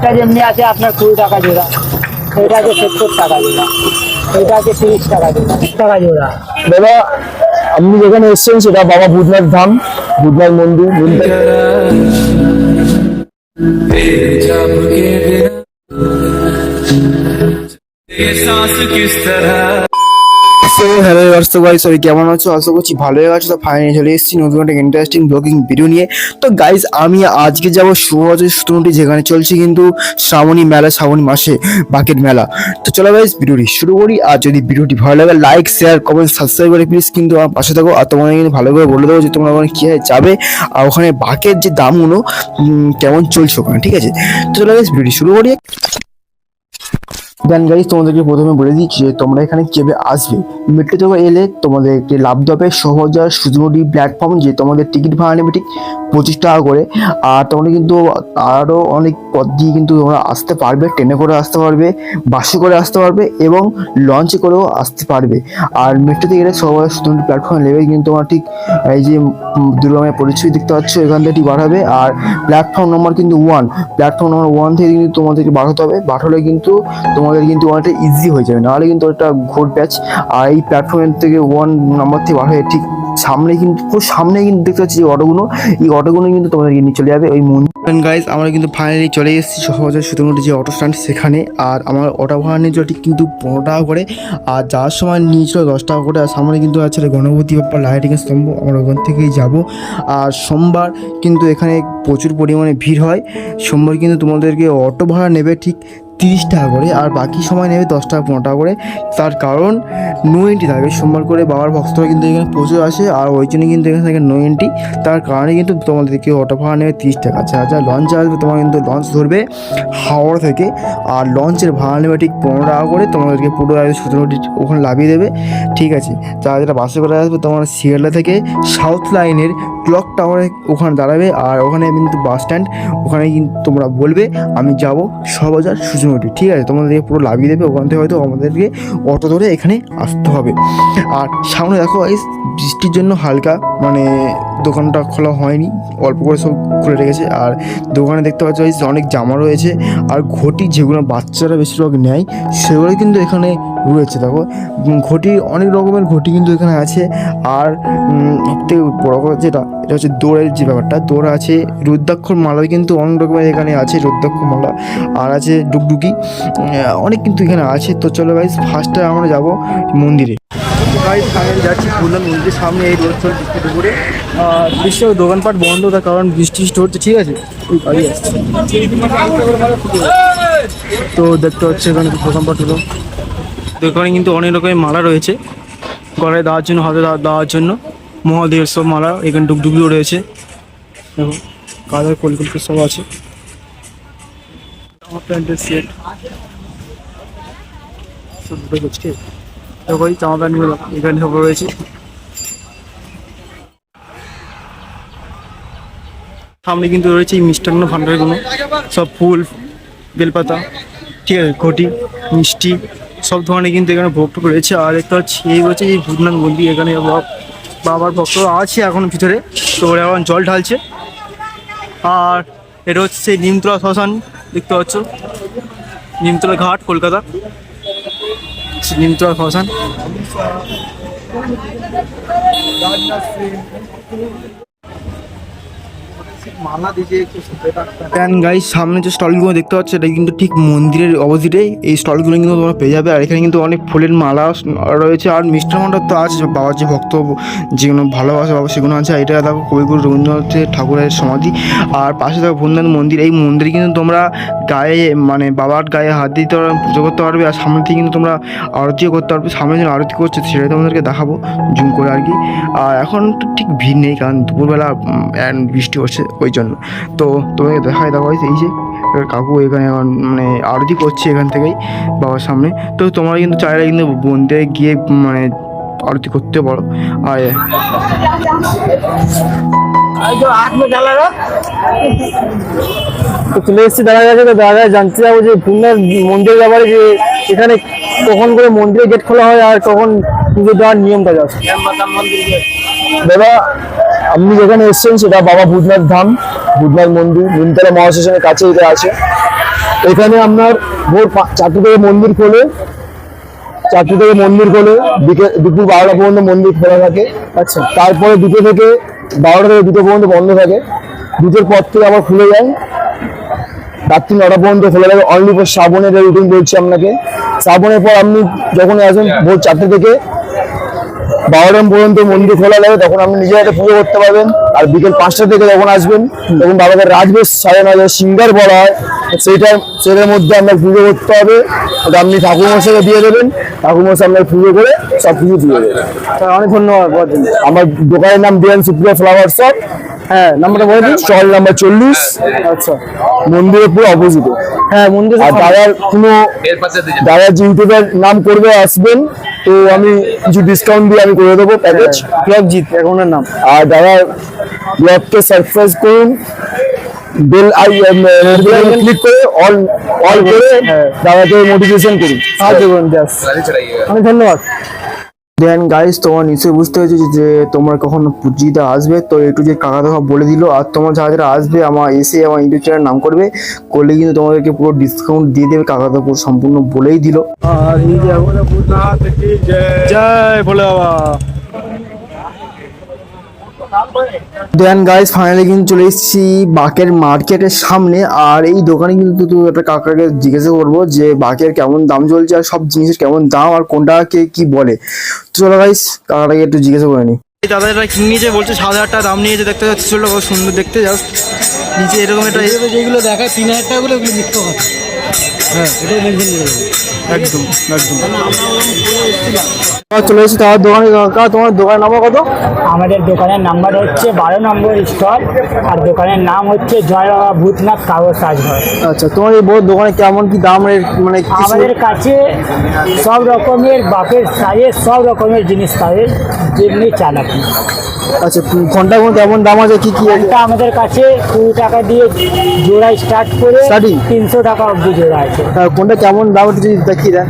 একটা যেমনি আছে আপনার 20 টাকা জোড়া, এটা আছে 70 টাকা জোড়া, এটা আছে 30 টাকা জোড়া, 30 টাকা জোড়া। দাদা আপনি যেখানে এসছেন সেটা বাবা ভূতনাথ ধাম, ভূতনাথ মন্দির। হ্যালো গাইস, সরি কেমন আছো? আশা করছি ভালোই আছো। তো ফাইনালি চলে এসেছি নতুন একটা ইন্টারেস্টিং ব্লগিং ভিডিও নিয়ে। তো গাইস আমি আজকে যাবো সুবজের সুতনুটি, যেখানে চলছে কিন্তু শ্রাবণী মেলা, শ্রাবণী মাসে বাকেট মেলা। তো চলো গাইস ভিডিওটি শুরু করি। আর যদি ভিডিওটি ভালো লাগে লাইক শেয়ার কমেন্ট সাবস্ক্রাইব করে প্লিজ কিন্তু আমার পাশে থাকো। আর তোমাদের কিন্তু ভালো করে বলে দেবো যে তোমরা ওখানে কীভাবে যাবে আর ওখানে বাকের যে দামগুলো কেমন চলছে ওখানে, ঠিক আছে? তো চলো গাইস ভিডিওটি শুরু করি। দেন গাইজ তোমাদেরকে প্রথমে বলে দিচ্ছি যে তোমরা এখানে কিভাবে আসবে। মেট্রো থেকে এলে তোমাদেরকে লাভতে হবে সহজার সুজনডি প্ল্যাটফর্ম, যে তোমাদের টিকিট ভাড়া নেবে ঠিক 25 টাকা করে। আর তোমরা কিন্তু আরও অনেক পথ দিয়ে কিন্তু তোমরা আসতে পারবে, ট্রেনে করে আসতে পারবে, বাসে করে আসতে পারবে এবং লঞ্চে করেও আসতে পারবে। আর মেট্রো থেকে এলে সহজার সুজনডি প্ল্যাটফর্মে নেবে কিন্তু তোমরা ঠিক এই যে দুর্গামায়ের পরিচয় দেখতে পাচ্ছ এখান থেকে ঠিক বার হবে। আর প্ল্যাটফর্ম নম্বর কিন্তু 1, প্ল্যাটফর্ম নম্বর 1 থেকে কিন্তু তোমাদেরকে বার হতে হবে। বার হলে কিন্তু তোমাদের কিন্তু অনেকটা ইজি হয়ে যাবে, নাহলে কিন্তু একটা ঘোর ব্যাচ। আর এই প্ল্যাটফর্মের থেকে 1 নম্বর থেকে বার হয়ে ঠিক সামনে কিন্তু পুরো সামনে কিন্তু দেখতে পাচ্ছি যে অটোগুলো, এই অটোগুলো কিন্তু তোমাদেরকে নিয়ে চলে যাবে ওই মন্দির। গাইজ আমরা কিন্তু ফাইনালি চলে এসেছি সহজে শুধুমাত্র যে অটো স্ট্যান্ড সেখানে। আর আমার অটো ভাড়া নিয়েছিল ঠিক কিন্তু 15 টাকা করে, আর যাওয়ার সময় নিয়েছিল 10 টাকা করে। আর সামনে কিন্তু আছে গণপতি বাপ্পা লাইটিংয়ের স্তম্ভ, আমরা ওখান থেকেই যাব। আর সোমবার কিন্তু এখানে প্রচুর পরিমাণে ভিড় হয়। সোমবার কিন্তু তোমাদেরকে অটো ভাড়া নেবে ঠিক 30 টাকা করে, আর বাকি সময় নেবে 10 টাকা 15 টাকা করে। তার কারণ নো এন্ট্রি থাকবে সোমবার করে, বাবার ভক্তরা কিন্তু এখানে প্রচুর আসে, আর ওই জন্য কিন্তু এখানে থাকে নো এন্ট্রি। তার কারণে কিন্তু তোমাদেরকে অটো ভাড়া নেবে 30 টাকা। যা লঞ্চে আসবে তোমার কিন্তু লঞ্চ ধরবে হাওড়া থেকে, আর লঞ্চের ভাড়া নেবে ঠিক 15 টাকা করে। তোমাদেরকে পুরো সুতনুটি ওখানে লাভিয়ে দেবে, ঠিক আছে? যারা বাসে করে আসবে তোমার শিয়ালদা থেকে সাউথ লাইনের ক্লক টাওয়ারে ওখানে দাঁড়াবে। আর ওখানে কিন্তু বাস স্ট্যান্ড, ওখানে কিন্তু তোমরা বলবে আমি যাব সহজার সুজনটি, ঠিক আছে? তোমাদেরকে পুরো লাভিয়ে দেবে। ওখান থেকে হয়তো আমাদেরকে অটো ধরে এখানে আসতে হবে। আর সামনে দেখো এই বৃষ্টির জন্য হালকা মানে দোকানটা খোলা হয়নি, অল্প করে সব খুলে রেখেছে। আর দোকানে দেখতে পাচ্ছ অনেক জামা রয়েছে, আর ঘটি যেগুলো বাচ্চারা বেশিরভাগ নেয় সেগুলো কিন্তু এখানে রয়েছে। দেখো ঘটি, অনেক রকমের ঘটি কিন্তু এখানে আছে। আর সবথেকে বড় কথা যেটা, এটা হচ্ছে দৌড়ের যে ব্যাপারটা, দৌড় আছে, রুদ্রাক্ষর মালা কিন্তু অনেক রকমের এখানে আছে, রুদ্রাক্ষর মালা আর আছে ডুগডুগি, অনেক কিন্তু এখানে আছে। তো চলো গাইস ফার্স্টে আমরা যাব মন্দিরে। গাইস ফাইনালি যাচ্ছি ভূতনাথ মন্দিরের সামনে। এই রোড চলছে দুপুরে, দৃশ্য দোকানপাট বন্ধ, তার কারণ বৃষ্টি হচ্ছে, ঠিক আছে? গাড়ি আসছে তো দেখতে হচ্ছে এখানে দোকানপাট হলো। দোকানে কিন্তু অনেক রকমের মালা রয়েছে, গলায় দেওয়ার জন্য, হাতে দেওয়ার জন্য মহাদেবের সব মালা। এখানে ডুগডুগিও রয়েছে, দেখো কালার কলকাতা সব আছে। আমার প্যান্টের সেট সব দুটো করছে, দেখো এই জামা প্যান্টগুলো এখানে সব রয়েছে। সামনে কিন্তু রয়েছে এই মিষ্টান্ন ভান্ডারগুলো, সব ফুল বেলপাতা, ঠিক আছে, ঘটি মিষ্টি সব ধরনের কিন্তু এখানে ভোগ রয়েছে। আর একটা হচ্ছে এই হচ্ছে এই ভূতনাথ মন্দির, এখানে বাবার ভক্তরা আছে এখন ভিতরে, তো ওরা এখন জল ঢালছে। আর এটা হচ্ছে সেই নিমতলা শ্মশান, দেখতে পাচ্ছ নিমতলা ঘাট কলকাতা, নিমতলা শ্মশান। গাইস সামনে যে স্টলগুলো দেখতে পাচ্ছ এটা কিন্তু ঠিক মন্দিরের অপোজিটে, এই স্টলগুলো কিন্তু তোমরা পেয়ে যাবে। আর এখানে কিন্তু অনেক ফুলের মালা রয়েছে, আর মিষ্টার ভান্ডার তো আছে, বাবার যে ভক্ত যেগুলো ভালোবাসে বাবা সেগুলো আছে। এটা দেখো কবিগুরু রবীন্দ্রনাথ ঠাকুরের সমাধি। আর পাশে দেখো ভূতনাথ মন্দির, এই মন্দিরে কিন্তু তোমরা গায়ে মানে বাবার গায়ে হাত দিয়ে তোমরা পুজো করতে পারবে। আর সামনে থেকে কিন্তু তোমরা আরতিও করতে পারবে। সামনে যেন আরতি করছে সেটাই তোমাদেরকে দেখাবো জুম করে আর কি। আর এখন তো ঠিক ভিড় নেই, কারণ দুপুরবেলা বৃষ্টি হচ্ছে ওই জন্য। তো তোমাকে দেখায় দেখো এই যে কাকু এখানে এখন মানে আরতি করছে এখান থেকেই বাবার সামনে। তো তোমরা কিন্তু চাইলে কিন্তু মন্দিরে গিয়ে মানে আরতি করতে পারো। আর তো চলে এসেছি দাদা কাছে। তো দাদা জানতে যাবো যে ভূতনাথ মন্দিরের ব্যাপারে, যে এখানে কখন করে মন্দিরে গেট খোলা হয় আর কখন পুজো দেওয়ার নিয়মটা আছে। দাদা আপনি যেখানে এসছেন সেটা বাবা ভূতনাথ ধাম, ভূতনাথ মন্দির নিমতলা মহাশ্মশানের কাছে এটা আছে। এখানে আপনার ভোর 4টে থেকে মন্দির খোলে, 4টে থেকে মন্দির খোলে, দুপুর 12টা পর্যন্ত মন্দির খোলা থাকে। আচ্ছা, তারপরে 2টো থেকে 12টা থেকে 2টো পর্যন্ত বন্ধ থাকে। 2টোর পর থেকে আবার খুলে যায়, রাত্রি 9টা পর্যন্ত খোলা থাকে। অনলি ফর শ্রাবণের রুটিন বলছি আপনাকে। শ্রাবণের পর আপনি যখন আসেন ভোর 4টে থেকে 12টা পর্যন্ত মন্দির খোলা থাকে, তখন আপনি নিজের হাতে পুজো করতে পারবেন। আর বিকেল 5টা থেকে যখন আসবেন তখন বাবাকে রাজবেশ সাজানো হয়, সিঙ্গার বলা হয়, সেটার মধ্যে আপনার পুজো করতে হবে। ওটা আপনি ঠাকুরমশাইকে দিয়ে দেবেন, ঠাকুরমশাই আপনার পুজো করে সব কিছু দিয়ে দেবেন। অনেক ধন্যবাদ। আমার দোকানের নাম ডিয়ান সুপ্রিয়া ফ্লাওয়ার শপ। হ্যাঁ, নাম্বারটা বলে দিন। Stall number 40। আচ্ছা, মন্দিরের পুরো অপোজিটে। হ্যাঁ মন্দির। আর দাদার যে ইউটিউবের নাম করবে আসবেন, তো আমি কিছু ডিসকাউন্ট দিয়ে আমি করে দেবো প্যাকেজ। প্রভজিৎ অ্যাকাউন্টের নাম। আর দাদার ব্লগকে সাবস্ক্রাইব করুন, বেল ক্লিক করে অল করে দাদাকে মোটিভেশন করুন, সাহায্য করুন। অনেক ধন্যবাদ। দেন গাইস, তোমার নিশ্চয়ই বুঝতে হয়েছে যে তোমার কখন পুজিটা আসবে, তো একটু যে কাকা তোমার বলে দিল। আর তোমার যারা যারা আসবে আমার ইউটিউব চ্যানেল নাম করবে, করলে কিন্তু তোমাদেরকে পুরো ডিসকাউন্ট দিয়ে দেবে। কাকা তো পুরো সম্পূর্ণ বলেই দিল। আর এই যে জয় ভোলে বাবা। দেন গাইস, ফাইনালি কিন্তু চলে এসেছি বাকের মার্কেটের সামনে। আর এই দোকানে কিন্তু একটা কাকাকে জিজ্ঞাসা করবো যে বাকের কেমন দাম চলছে, আর সব জিনিসের কেমন দাম, আর কোনটাকে কি বলে। চলো গাইস, কাকাটাকে একটু জিজ্ঞাসা করে নি। দাদা এটা কি নিয়েছে বলছে 7,000 টাকা দাম নিয়েছে, দেখতে যাচ্ছে। চলো, কত সুন্দর দেখতে জাস্ট নিচে এরকম একটা যেগুলো দেখায় 3,000 টাকা করে, ওগুলো মিথ্যা কথা। হ্যাঁ, এটাই মেনশন করে দেবো। একদম একদম। চলে এসেছি তোমার দোকানে। কাকা, তোমার দোকানের নাম কত? আমাদের দোকানের নাম্বার হচ্ছে 12 নম্বর স্টল, আর দোকানের নাম হচ্ছে জয় বাবা ভূতনাথ কাগজ সাজঘর। আচ্ছা, তোমার এই বড় দোকানে কেমন কি দাম মানে আমাদের কাছে সব রকমের বাপের সাইজের সব রকমের জিনিস পাবেন, যেমনি চান আপনি। আচ্ছা, ঘন্টা কেমন দাম আছে, কি কি? এটা আমাদের কাছে 20 টাকা দিয়ে জোড়া স্টার্ট করে Starting? 300 টাকা অবধি জোড়া আছে। কোনটা কেমন দাম একটু যদি দেখিয়ে দেন।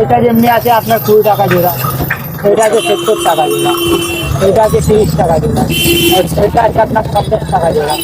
এটা যেমনি আছে আপনার 20 টাকা জোড়া, এটা আছে 70 টাকা জোড়া, এটা আছে 30 টাকা জোড়া, এটা আছে আপনার 50 টাকা জোড়া,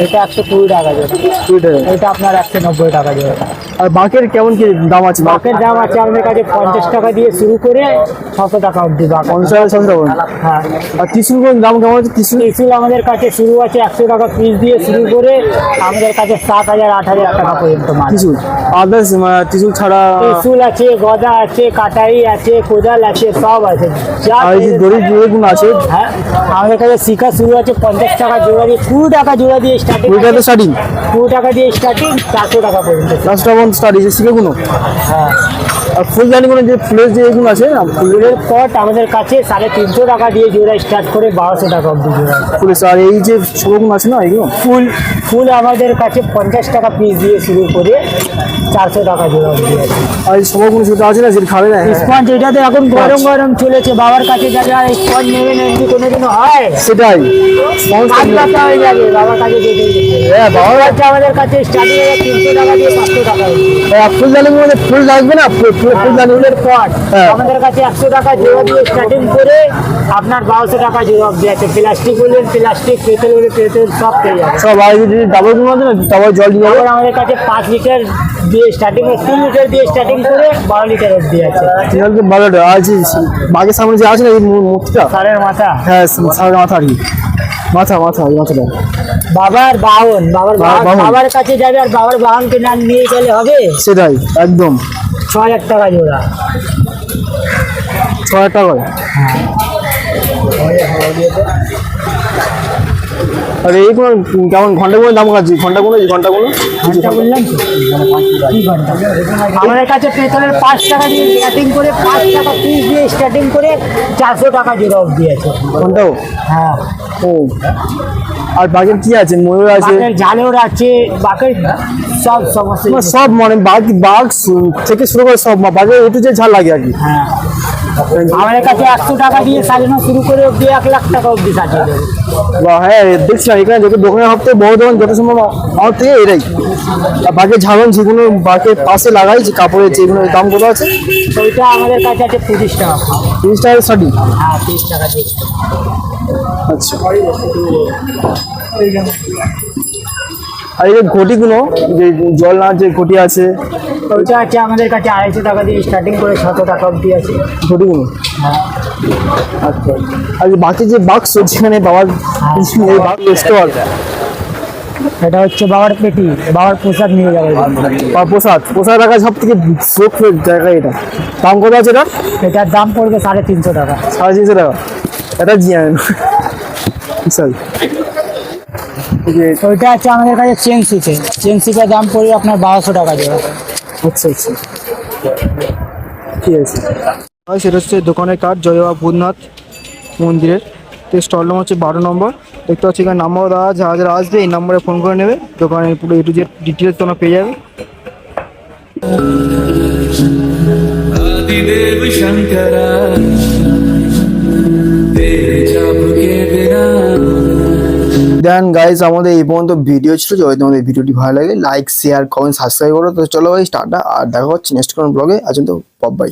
এটা 120 টাকা জোড়া, এটা আপনার 190 টাকা জোড়া। আর বাকের কেমন কি দাম আছে? বাকের দাম আছে আমাদের কাছে 50 টাকা দিয়ে শুরু করে 600 টাকা অবধি বাক। 50 টাকা। হ্যাঁ। আর ত্রিশুল দাম কেমন আছে? ত্রিশুল আমাদের কাছে শুরু আছে 100 টাকা পিস দিয়ে শুরু করে আমাদের কাছে 7,000 8,000 টাকা পর্যন্ত মাল। ত্রিশুল আদার্স ত্রিশুল ছাড়া? ত্রিশুল আছে, গদা আছে, কাটাই আছে, কোদাল আছে, সব আছে। যা আর এই যে দড়ি যেগুলো আছে? হ্যাঁ, আমাদের কাছে শিখা শুরু আছে 50 টাকা জোড়া দিয়ে, 20 টাকা জোড়া দিয়ে স্টার্টিং। 20 টাকা দিয়ে স্টার্টিং, 400 টাকা পর্যন্ত। 10 টাকা স্টার্ট এই শিখেগুলো। হ্যাঁ। আর ফুলদানিগুলো যে ফুলের যে এগুলো আছে না, ফুলের পট আমাদের কাছে 350 টাকা দিয়ে জোড়া স্টার্ট করে 1200 টাকা অবধি জোড়া। ফুলের। আর এই যে সবগুলো আছে না এগুলো ফুল আমাদের কাছে 50 টাকা পিস দিয়ে শুরু করে 400 টাকা জোড়া অবধি আছে। আর এই সবগুলো সেটা আছে না, যেটা খাবে না? স্পঞ্জ এটাতে এখন গরম গরম চলেছে, বাবার কাছে যাবে আর স্পঞ্জ নেবে না, এমনি কোনোদিনও হয়? সেটাই আটটা হয়ে যাবে বাবার কাছে যেতে। হ্যাঁ, বাবার কাছে আমাদের কাছে স্টার্টিং 300 টাকা দিয়ে 500 টাকা। ফুলদানির মধ্যে ফুল লাগবে না, ফুলের পট হ্যাঁ। আমাদের কাছে 100 টাকা জোড়া দিয়ে স্টার্টিং করে আপনার 1200 টাকা জোড়া অবধি আছে। প্লাস্টিক বললেন প্লাস্টিক, পেতল বলে পেতল, সব পেয়ে যাবে। সব। আর যদি ডাবল গুলো আছে না, ডাবল জল দিয়ে তারপর আমাদের কাছে 5 লিটার দিয়ে স্টার্টিং, 3 লিটার দিয়ে স্টার্টিং করে 12 লিটার অবধি আছে। ভালো। আর যে বাঘের সামনে যে আছে না এই মূর্তিটা, সারের মাথা। হ্যাঁ সারের মাথা আর কি, মাথা এই মাথাটা বাবার বাহন, বাহন। বাবার কাছে যাবে আর বাবার বাহনকে না নিয়ে গেলে হবে? সেটাই একদম। 6,000 টাকা জোড়া। 6,000 টাকা। আর এইগুলো কেমন ঘন্টাগুলোর দাম আছে? ঘন্টাগুলো ঘন্টা বললাম তো? কি ঘন্টা? আমাদের কাছে পেতলের 5 টাকা দিয়ে স্টার্টিং করে 5 টাকা পিস দিয়ে স্টার্টিং করে 400 টাকা জোড়া অবধি আছে ঘন্টাও। হ্যাঁ। ও, আর বাঘের কি আছে? ময়ূর আছে, বাঘের ঝালর আছে, বাঘের সব সমস্ত। সব মানে বাঘ থেকে শুরু করে সব বাঘের একটু যে ঝাল লাগে আর কি। হ্যাঁ, আমাদের কাছে 100 টাকা দিয়ে সাজানো শুরু করে অবধি 1 লাখ টাকা অবধি সাজিয়ে দেবে। হ্যাঁ, দেখছিলাম এখানে যত দোকানের সবথেকে বড় দোকান যত সম্ভব আমার থেকে এটাই। আর বাঘের ঝালন যেগুলো বাঘের পাশে লাগাই, যে কাপড়ের যেগুলো দাম কত আছে? ওইটা আমাদের কাছে আছে 25 টাকা। 30 টাকা শাড়ি? হ্যাঁ, 30 টাকা দিয়ে। আচ্ছা। আর এই যে ঘটিগুলো, যে জল না যে ঘটি আছে ওইটা আছে আমাদের কাছে 250 টাকা দিয়ে স্টার্টিং করে 600 টাকা অবধি আছে। ঘটিগুলো, আচ্ছা। আর যে বাকি যে বাক্স যেখানে বাবার এই বাক্স স্টোর, এটা হচ্ছে বাবার পেটি, বাবার পোশাক নিয়ে যাবে। বা প্রসাদ প্রসাদ রাখা সব থেকে সুরক্ষিত জায়গা। এটা দাম কত আছে এটা? এটার দাম পড়বে 350 টাকা। 350 টাকা। এটা বিশাল। এই যে ওইটা আছে আমাদের কাছে চেন সিপে, চেন সিপের দাম পড়বে আপনার 1200 টাকা জোড়া। আচ্ছা আচ্ছা, ঠিক আছে। সেটা হচ্ছে দোকানের কার্ড জয় বাবা ভূতনাথ মন্দিরের। তো স্টল নম্বর হচ্ছে 12 নম্বর। দেখতে পাচ্ছি এখানে নাম্বার দেওয়া, যারা যারা আসবে এই নম্বরে ফোন করে নেবে, দোকানের পুরো A to Z ডিটেলস তোমরা পেয়ে যাবে। आदिदेव शंकरा तेरे जाप के बिना দেন গাইজ আমাদের এই পর্যন্ত ভিডিও ছিল। যদি তোমাদের ভিডিওটি ভালো লাগে লাইক শেয়ার কমেন্ট সাবস্ক্রাইব করো। তো চলো ভাই টাটা, আর দেখা হচ্ছে নেক্সট কোন ব্লগে। আজ তো বাই।